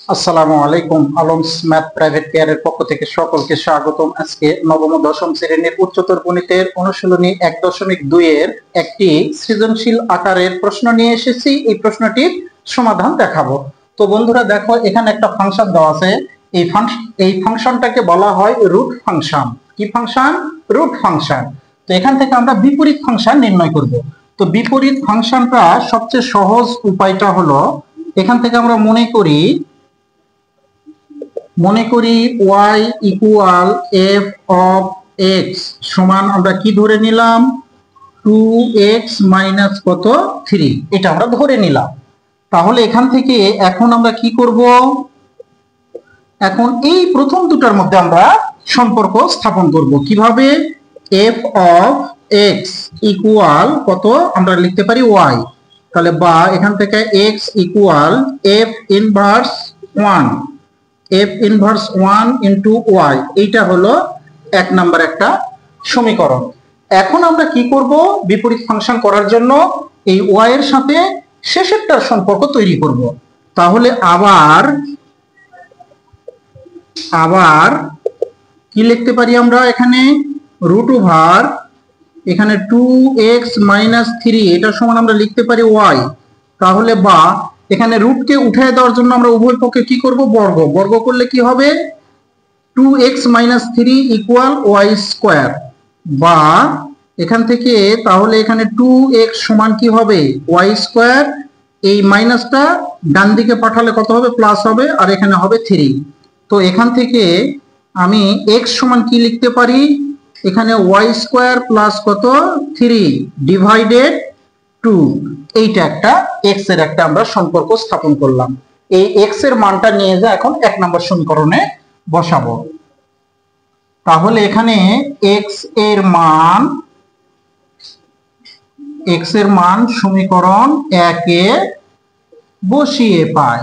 আসসালামু আলাইকুম। Alam's math private কেয়ারের পক্ষ থেকে সকলকে স্বাগতম। আজকে নবম ও দশম শ্রেণীর উচ্চতর গণিতের অনুশীলনী 1.2 এর একটি সৃজনশীল আকারের প্রশ্ন নিয়ে এসেছি। এই প্রশ্নটির সমাধান দেখাবো। তো বন্ধুরা দেখো, এখানে একটা ফাংশন দেওয়া আছে। এই ফাংশনটাকে বলা হয় রুট ফাংশন। কি ফাংশন? Root function. তো এখান থেকে আমরা বিপরীত ফাংশন নির্ণয় করব। তো বিপরীত ফাংশনটা সবচেয়ে সহজ উপায়টা হলো, এখান থেকে আমরা মনে করি y equal f of x সমান আমরা কি ধরে নিলাম, 2x মাইনাস কত 3, এটা আমরা ধরে নিলাম। তাহলে এখান থেকে এখন আমরা কি করব, এখন এই প্রথম দুটার মধ্যে আমরা সম্পর্ক স্থাপন করব। কিভাবে? f অফ x ইকুয়াল কত আমরা লিখতে পারি y, তাহলে বা এখান থেকে x equal f inverse 1, f inverse 1 into y, এইটা হলো এক নাম্বার একটা সমীকরণ। এখন আমরা কি করব, বিপরীত ফাংশন করার জন্য এই y এর সাথে শেষেরটার সম্পর্ক তৈরি করব। তাহলে আবার কি লিখতে পারি আমরা, এখানে রুট ওভার এখানে 2x মাইনাস 3, এটা সমান আমরা লিখতে পারি y। তাহলে বা এখানে রুটকে উঠিয়ে দেওয়ার জন্য আমরা উভয় পক্ষে কি করব, বর্গ করলে কি হবে, 2x minus 3 equal y square. বা এখান থেকে তাহলে এখানে 2x সমান কি হবে, y স্কোয়ার। এই মাইনাসটা ডান দিকে পাঠালে কত হবে, প্লাস হবে, আর এখানে হবে 3। তো এখান থেকে আমি x সমান কি লিখতে পারি, এখানে y স্কোয়ার প্লাস কত 3 ডিভাইডেড 2, এইটা একটা x এর একটা আমরা সম্পর্ক স্থাপন করলাম। এই x এর মানটা নিয়ে যা এখন এক নম্বর সমীকরণে বসাবো। তাহলে এখানে x এর মান সমীকরণ 1 এ বসিয়ে পাই।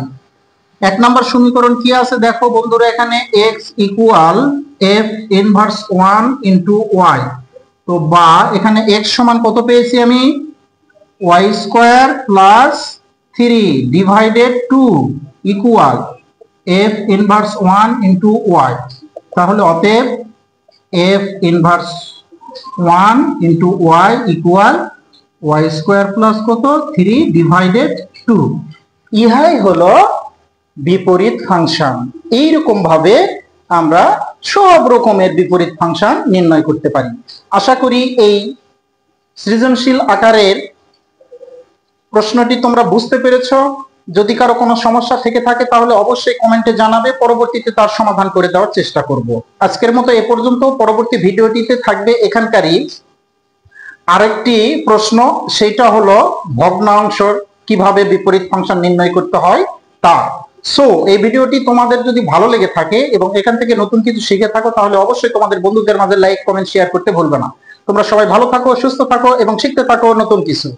এক নম্বর সমীকরণ কি আছে দেখো বন্ধুরা, এখানে x equal f inverse 1 into y। তো বা এখানে x সমান কত পেয়েছি আমি, y square plus 3 divided 2 equal f inverse 1 into y। তাহলে অতএব f inverse 1 into y equal y square plus কত 3 ডিভাইডেড 2। ইহাই হলো বিপরীত ফাংশন। এইরকম ভাবে আমরা সব রকমের বিপরীত ফাংশন নির্ণয় করতে পারি। আশা করি এই সৃজনশীল আকারের প্রশ্নটি তোমরা বুঝতে পেরেছো। যদি কারো কোনো সমস্যা থেকে থাকে তাহলে অবশ্যই কমেন্টে জানাবে, পরবর্তীতে তার সমাধান করে দেওয়ার চেষ্টা করব। আজকের মতো এ পর্যন্ত। পরবর্তী ভিডিওটিতে থাকবে এখানকারই আরেকটি প্রশ্ন, সেটা হলো ভগ্নাংশের কিভাবে বিপরীত ফাংশন নির্ণয় করতে হয় তা। সো এই ভিডিওটি তোমাদের যদি ভালো লেগে থাকে এবং এখান থেকে নতুন কিছু শিখে থাকো, তাহলে অবশ্যই তোমাদের বন্ধুদের মাঝে লাইক, কমেন্ট, শেয়ার করতে ভুলবে না। তোমরা সবাই ভালো থাকো, সুস্থ থাকো এবং শিখতে থাকো নতুন কিছু।